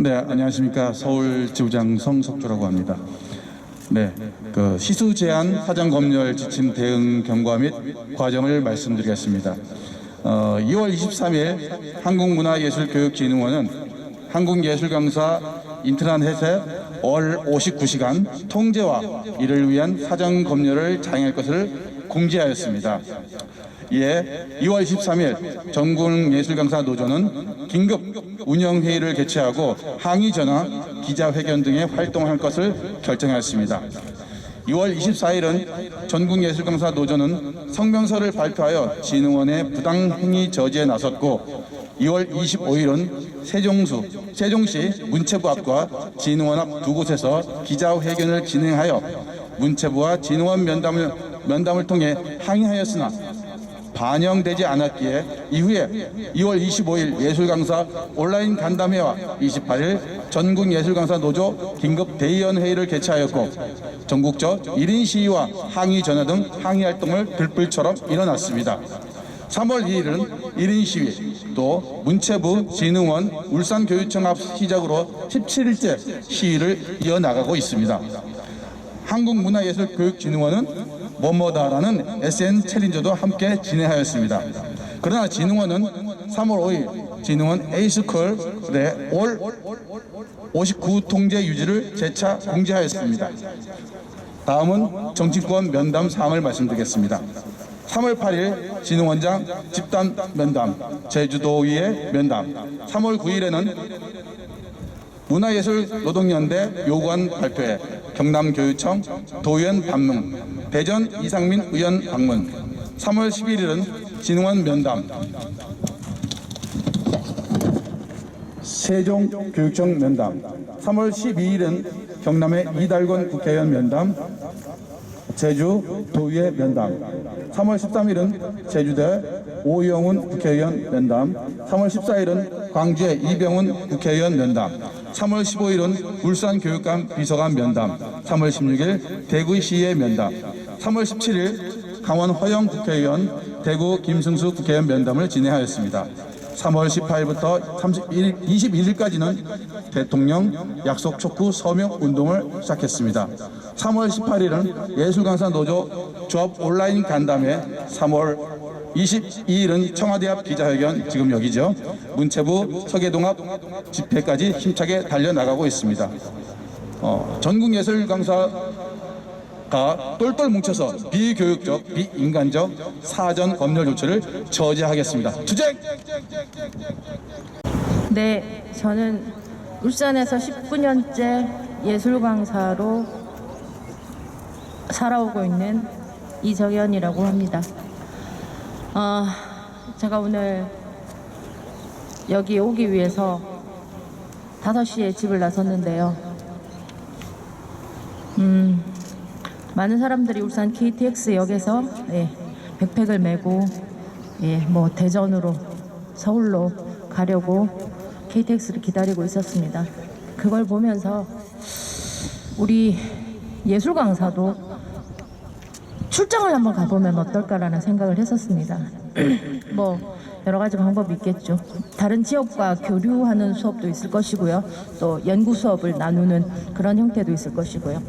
네, 안녕하십니까. 서울지부장 성석주라고 합니다. 네, 시수 제한 사전 검열 지침 대응 경과 및 과정을 말씀드리겠습니다. 2월 23일 한국문화예술교육진흥원은 한국예술 강사 인트라넷에 월 59시간 통제와 이를 위한 사전 검열을 자행할 것을 공지하였습니다. 이에 2월 23일 전국예술강사 노조는 긴급 운영회의를 개최하고 항의 전화, 기자회견 등의 활동할 것을 결정하였습니다. 2월 24일은 전국예술강사 노조는 성명서를 발표하여 진흥원의 부당행위 저지에 나섰고 2월 25일은 세종시 문체부 앞과 진흥원 앞 두 곳에서 기자회견을 진행하여 문체부와 진흥원 면담을 통해 항의하였으나 반영되지 않았기에 이후에 2월 25일 예술강사 온라인 간담회와 28일 전국예술강사 노조 긴급 대의원회의를 개최하였고 전국적 1인 시위와 항의 전화 등 항의 활동을 들불처럼 일어났습니다. 3월 2일은 1인 시위, 또 문체부, 진흥원, 울산교육청 앞 시작으로 17일째 시위를 이어나가고 있습니다. 한국문화예술교육진흥원은 뭐뭐다라는 SN 챌린저도 함께 진행하였습니다. 그러나 진흥원은 3월 5일 진흥원 A스쿨의 올 59 통제 유지를 재차 공지하였습니다. 다음은 정치권 면담 사항을 말씀드리겠습니다. 3월 8일 진흥원장 집단 면담, 제주도의회 면담, 3월 9일에는 문화예술노동연대 요구안 발표회, 경남교육청 도의원 방문, 대전 이상민 의원 방문, 3월 11일은 진흥원 면담, 세종교육청 면담, 3월 12일은 경남의 이달권 국회의원 면담, 제주 도의회 면담, 3월 13일은 제주대 오영훈 국회의원 면담, 3월 14일은 광주의 이병훈 국회의원 면담, 3월 15일은 울산교육감 비서관 면담, 3월 16일 대구시의 면담, 3월 17일 강원 허영 국회의원, 대구 김승수 국회의원 면담을 진행하였습니다. 3월 18일부터 21일까지는 대통령 약속 촉구 서명 운동을 시작했습니다. 3월 18일은 예술강사 노조 조합 온라인 간담회, 3월 22일은 청와대 앞 기자회견, 지금 여기죠. 문체부 서계동 앞 집회까지 힘차게 달려나가고 있습니다. 전국예술강사가 똘똘 뭉쳐서 비교육적, 비인간적 사전 검열 조치를 저지하겠습니다. 투쟁! 네, 저는 울산에서 19년째 예술 강사로 살아오고 있는 이정현이라고 합니다. 제가 오늘 여기 오기 위해서 5시에 집을 나섰는데요. 많은 사람들이 울산 KTX역에서 백팩을 메고 대전으로, 서울로 가려고 KTX를 기다리고 있었습니다. 그걸 보면서 우리 예술 강사도 출장을 한번 가보면 어떨까라는 생각을 했었습니다. 여러 가지 방법이 있겠죠. 다른 지역과 교류하는 수업도 있을 것이고요. 또 연구 수업을 나누는 그런 형태도 있을 것이고요.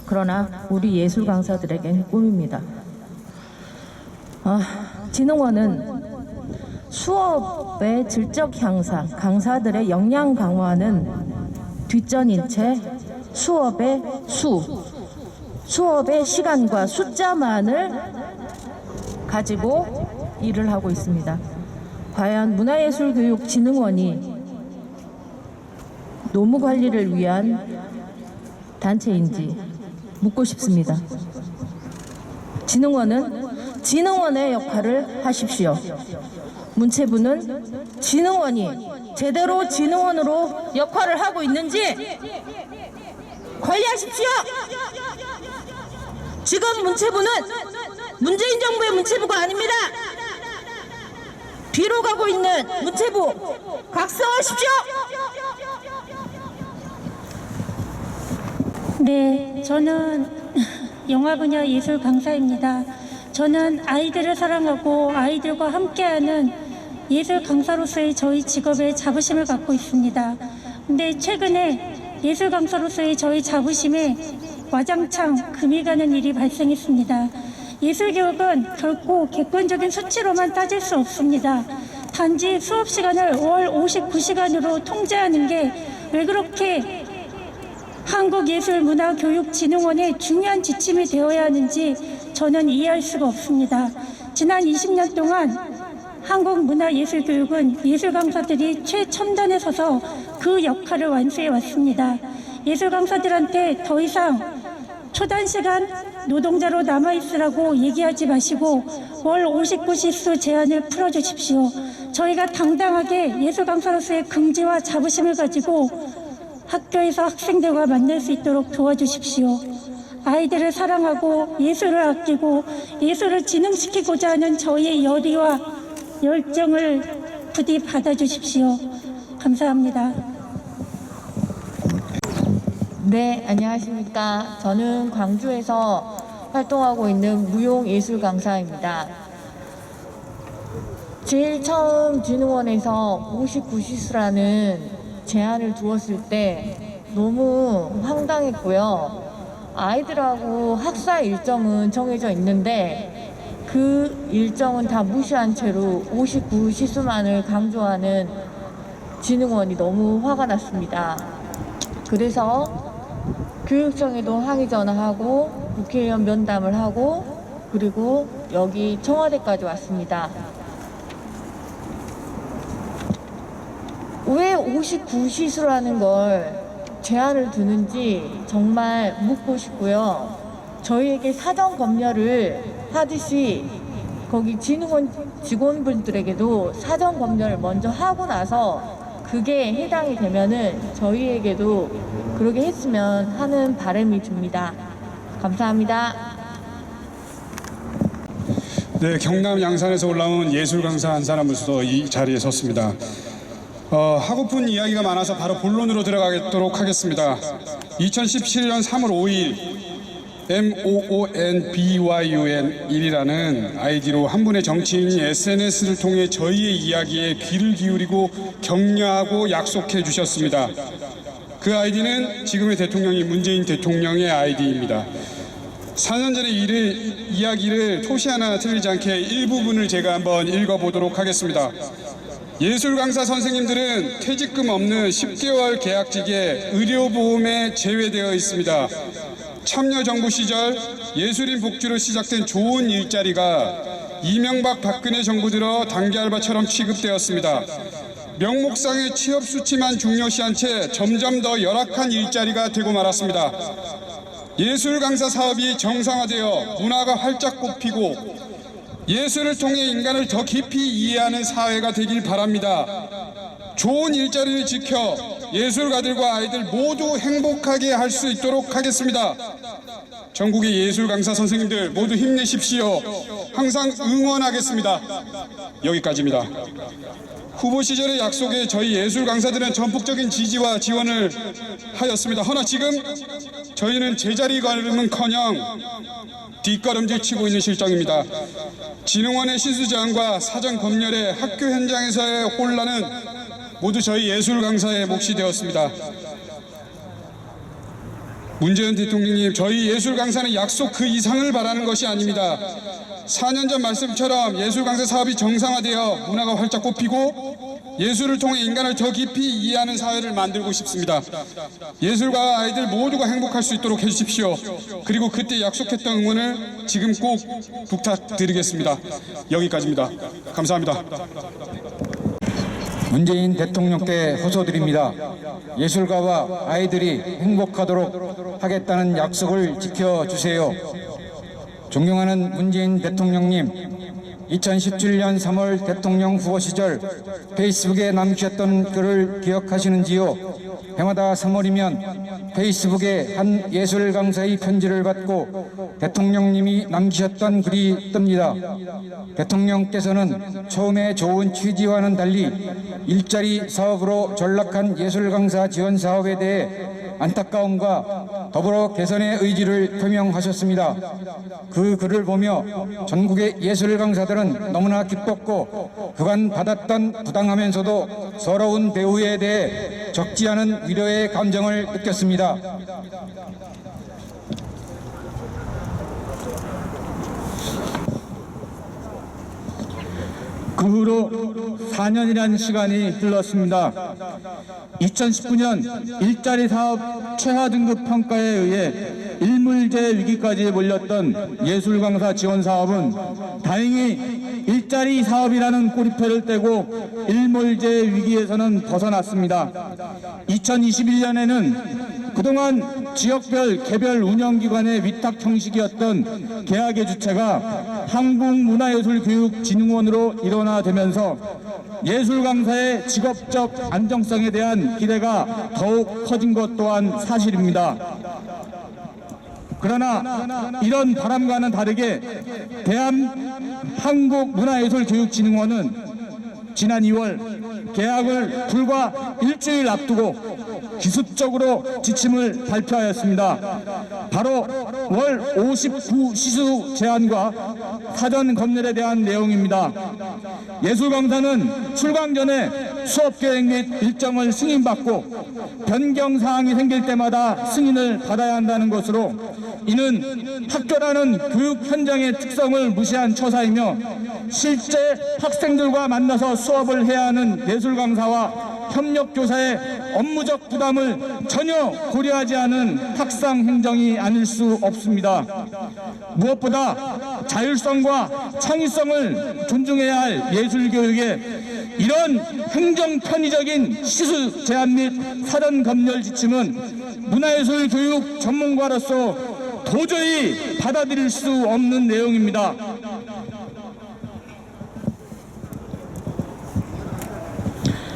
그러나 우리 예술 강사들에게는 꿈입니다. 진흥원은 수업의 질적 향상, 강사들의 역량 강화는 뒷전인 채 수업의 시간과 숫자만을 가지고 일을 하고 있습니다. 과연 문화예술교육진흥원이 노무 관리를 위한 단체인지 묻고 싶습니다. 진흥원은 진흥원의 역할을 하십시오. 문체부는 진흥원이 제대로 진흥원으로 역할을 하고 있는지 관리하십시오. 지금 문체부는 문재인 정부의 문체부가 아닙니다. 뒤로 가고 있는 문체부 각성하십시오. 네, 저는 영화 분야 예술 강사입니다. 저는 아이들을 사랑하고 아이들과 함께하는 예술 강사로서의 저희 직업에 자부심을 갖고 있습니다. 근데 최근에 예술 강사로서의 저희 자부심에 와장창 금이 가는 일이 발생했습니다. 예술 교육은 결코 객관적인 수치로만 따질 수 없습니다. 단지 수업 시간을 월 59시간으로 통제하는 게 왜 그렇게 한국예술문화교육진흥원의 중요한 지침이 되어야 하는지 저는 이해할 수가 없습니다. 지난 20년 동안 한국문화예술교육은 예술 강사들이 최첨단에 서서 그 역할을 완수해 왔습니다. 예술 강사들한테 더 이상 초단시간 노동자로 남아있으라고 얘기하지 마시고 월 59시수 제한을 풀어주십시오. 저희가 당당하게 예술 강사로서의 긍지와 자부심을 가지고 학교에서 학생들과 만날 수 있도록 도와주십시오. 아이들을 사랑하고 예술을 아끼고 예술을 진흥시키고자 하는 저희의 열의와 열정을 부디 받아주십시오. 감사합니다. 네, 안녕하십니까. 저는 광주에서 활동하고 있는 무용예술 강사입니다. 제일 처음 진흥원에서 59시수라는 제한을 두었을 때 너무 황당했고요. 아이들하고 학사 일정은 정해져 있는데 그 일정은 다 무시한 채로 59시수만을 강조하는 진흥원이 너무 화가 났습니다. 그래서 교육청에도 항의 전화하고 국회의원 면담을 하고 그리고 여기 청와대까지 왔습니다. 왜 59시수라는 걸 제한을 두는지 정말 묻고 싶고요. 저희에게 사전 검열을 하듯이 거기 진흥원 직원분들에게도 사전 검열을 먼저 하고 나서 그게 해당이 되면은 저희에게도 그러게 했으면 하는 바람이 듭니다. 감사합니다. 네, 경남 양산에서 올라온 예술 강사 한 사람으로서 이 자리에 섰습니다. 하고픈 이야기가 많아서 바로 본론으로 들어가도록 하겠습니다. 2017년 3월 5일 MOONBYUN1이라는 아이디로 한 분의 정치인이 SNS를 통해 저희의 이야기에 귀를 기울이고 격려하고 약속해 주셨습니다. 그 아이디는 지금의 대통령이 문재인 대통령의 아이디입니다. 4년 전의 이야기를 토시 하나 틀리지 않게 일부분을 제가 한번 읽어보도록 하겠습니다. 예술 강사 선생님들은 퇴직금 없는 10개월 계약직에 의료보험에 제외되어 있습니다. 참여정부 시절 예술인 복지로 시작된 좋은 일자리가 이명박 박근혜 정부 들어 단기 알바처럼 취급되었습니다. 명목상의 취업 수치만 중요시한 채 점점 더 열악한 일자리가 되고 말았습니다. 예술 강사 사업이 정상화되어 문화가 활짝 꽃피고 예술을 통해 인간을 더 깊이 이해하는 사회가 되길 바랍니다. 좋은 일자리를 지켜 예술가들과 아이들 모두 행복하게 할 수 있도록 하겠습니다. 전국의 예술 강사 선생님들 모두 힘내십시오. 항상 응원하겠습니다. 여기까지입니다. 후보 시절의 약속에 저희 예술 강사들은 전폭적인 지지와 지원을 하였습니다. 허나 지금 저희는 제자리 걸음은커녕 뒷걸음질 치고 있는 실정입니다. 진흥원의 시수제한과 사전 검열에 학교 현장에서의 혼란은 모두 저희 예술 강사의 몫이 되었습니다. 문재인 대통령님, 저희 예술 강사는 약속 그 이상을 바라는 것이 아닙니다. 4년 전 말씀처럼 예술 강사 사업이 정상화되어 문화가 활짝 꽃피고 예술을 통해 인간을 더 깊이 이해하는 사회를 만들고 싶습니다. 예술가와 아이들 모두가 행복할 수 있도록 해주십시오. 그리고 그때 약속했던 응원을 지금 꼭 부탁드리겠습니다. 여기까지입니다. 감사합니다. 문재인 대통령께 호소드립니다. 예술가와 아이들이 행복하도록 하겠다는 약속을 지켜주세요. 존경하는 문재인 대통령님, 2017년 3월 대통령 후보 시절 페이스북에 남기셨던 글을 기억하시는지요? 해마다 3월이면 페이스북에 한 예술 강사의 편지를 받고 대통령님이 남기셨던 글이 뜹니다. 대통령께서는 처음에 좋은 취지와는 달리 일자리 사업으로 전락한 예술 강사 지원 사업에 대해 안타까움과 더불어 개선의 의지를 표명하셨습니다. 그 글을 보며 전국의 예술 강사들은 너무나 기뻤고 그간 받았던 부당하면서도 서러운 대우에 대해 적지 않은 위로의 감정을 느꼈습니다. 그 후로 4년이라는 시간이 흘렀습니다. 2019년 일자리 사업 최하 등급 평가에 의해 일물제 위기까지 몰렸던 예술 강사 지원 사업은 다행히 일자리 사업이라는 꼬리표를 떼고 일물제 위기에서는 벗어났습니다. 2021년에는 그동안 지역별 개별 운영기관의 위탁 형식이었던 계약의 주체가 한국문화예술교육진흥원으로 일원화되면서 예술 강사의 직업적 안정성에 대한 기대가 더욱 커진 것 또한 사실입니다. 그러나 이런 바람과는 다르게 한국문화예술교육진흥원은 지난 2월 계약을 불과 일주일 앞두고 기습적으로 지침을 발표하였습니다. 바로 월 59 시수 제한과 사전 검열에 대한 내용입니다. 예술 강사는 출강 전에 수업 계획 및 일정을 승인받고 변경 사항이 생길 때마다 승인을 받아야 한다는 것으로 이는 학교라는 교육 현장의 특성을 무시한 처사이며 실제 학생들과 만나서 수업을 해야 하는 예술 강사와 협력 교사의 업무적 부담을 전혀 고려하지 않은 학상 행정이 아닐 수 없습니다. 무엇보다 자율성과 창의성을 존중해야 할 예술 교육에 이런 행정 편의적인 시수 제한 및 사전 검열 지침은 문화예술 교육 전문가로서 도저히 받아들일 수 없는 내용입니다.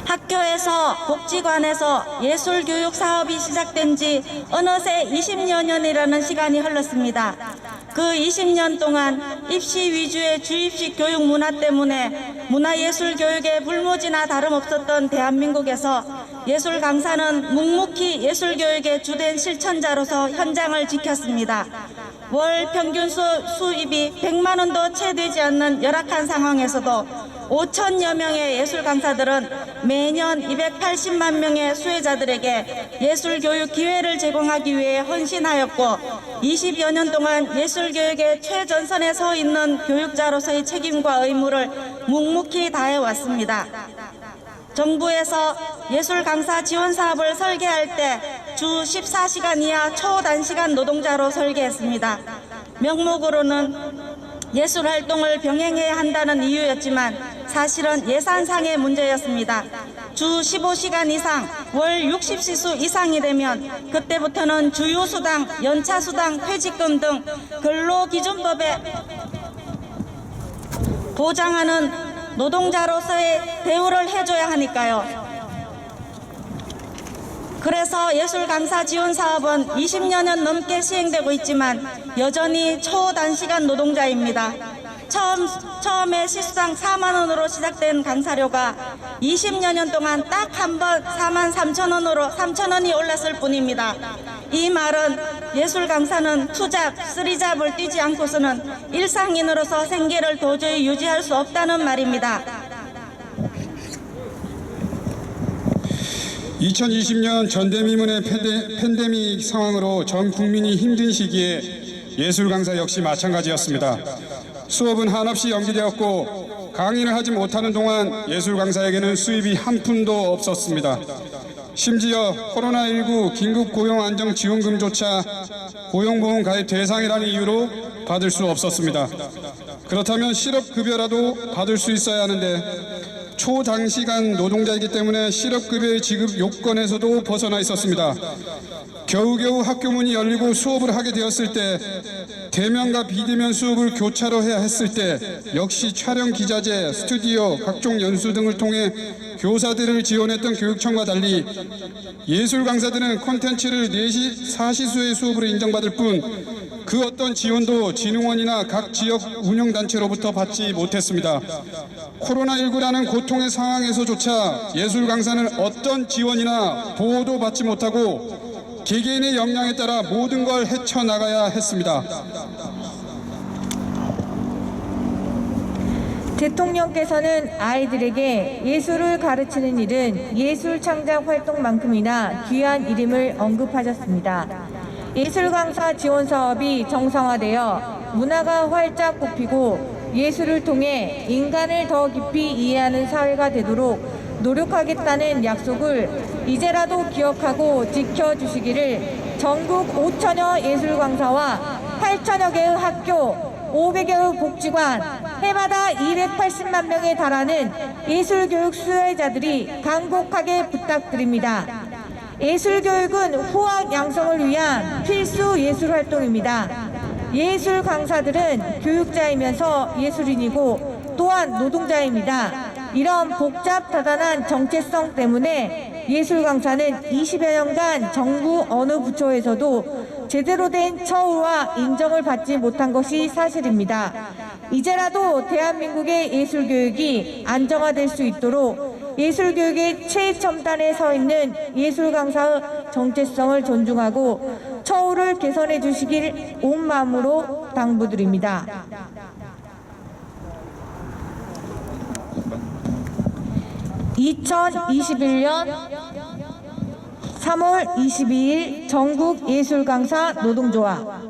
학교에서 복지관에서 예술교육 사업이 시작된 지 어느새 20여 년이라는 시간이 흘렀습니다. 그 20년 동안 입시 위주의 주입식 교육 문화 때문에 문화예술 교육의 불모지나 다름없었던 대한민국에서 예술 강사는 묵묵히 예술 교육의 주된 실천자로서 현장을 지켰습니다. 월 평균 수입이 100만 원도 채 되지 않는 열악한 상황에서도 5천여 명의 예술 강사들은 매년 280만 명의 수혜자들에게 예술 교육 기회를 제공하기 위해 헌신하였고 20여 년 동안 예술 교육의 최전선에 서 있는 교육자로서의 책임과 의무를 묵묵히 다해왔습니다. 정부에서 예술 강사 지원 사업을 설계할 때 주 14시간 이하 초단시간 노동자로 설계했습니다. 명목으로는 예술 활동을 병행해야 한다는 이유였지만 사실은 예산상의 문제였습니다. 주 15시간 이상, 월 60시수 이상이 되면 그때부터는 주휴수당, 연차수당, 퇴직금 등 근로기준법에 보장하는 노동자로서의 대우를 해줘야 하니까요. 그래서 예술 강사 지원 사업은 20여 년 넘게 시행되고 있지만 여전히 초단시간 노동자입니다. 처음에 시수당 4만 원으로 시작된 강사료가 20여 년 동안 딱 한 번 4만 3천 원으로 3천 원이 올랐을 뿐입니다. 이 말은 예술 강사는 투잡, 쓰리잡을 뛰지 않고서는 일상인으로서 생계를 도저히 유지할 수 없다는 말입니다. 2020년 전대미문의 팬데믹 상황으로 전 국민이 힘든 시기에 예술 강사 역시 마찬가지였습니다. 수업은 한없이 연기되었고 강의를 하지 못하는 동안 예술 강사에게는 수입이 한 푼도 없었습니다. 심지어 코로나19 긴급 고용 안정 지원금조차 고용보험 가입 대상이라는 이유로 받을 수 없었습니다. 그렇다면 실업급여라도 받을 수 있어야 하는데 초단시간 노동자이기 때문에 실업급여의 지급 요건에서도 벗어나 있었습니다. 겨우겨우 학교 문이 열리고 수업을 하게 되었을 때 대면과 비대면 수업을 교차로 해야 했을 때 역시 촬영 기자재, 스튜디오, 각종 연수 등을 통해 교사들을 지원했던 교육청과 달리 예술 강사들은 콘텐츠를 4시 4시수의 수업으로 인정받을 뿐 그 어떤 지원도 진흥원이나 각 지역 운영단체로부터 받지 못했습니다. 코로나19라는 고통의 상황에서조차 예술 강사는 어떤 지원이나 보호도 받지 못하고 개개인의 역량에 따라 모든 걸 헤쳐나가야 했습니다. 대통령께서는 아이들에게 예술을 가르치는 일은 예술 창작 활동만큼이나 귀한 일임을 언급하셨습니다. 예술 강사 지원 사업이 정상화되어 문화가 활짝 꽃피고 예술을 통해 인간을 더 깊이 이해하는 사회가 되도록 노력하겠다는 약속을 이제라도 기억하고 지켜주시기를 전국 5천여 예술 강사와 8천여 개의 학교, 500여의 복지관, 해마다 280만 명에 달하는 예술교육 수혜자들이 간곡하게 부탁드립니다. 예술교육은 후학 양성을 위한 필수 예술활동입니다. 예술 강사들은 교육자이면서 예술인이고 또한 노동자입니다. 이런 복잡다단한 정체성 때문에 예술 강사는 20여 년간 정부 어느 부처에서도 제대로 된 처우와 인정을 받지 못한 것이 사실입니다. 이제라도 대한민국의 예술교육이 안정화될 수 있도록 예술교육의 최첨단에 서 있는 예술 강사의 정체성을 존중하고 처우를 개선해 주시길 온 마음으로 당부드립니다. (2021년 3월 22일) 전국 예술강사 노동조합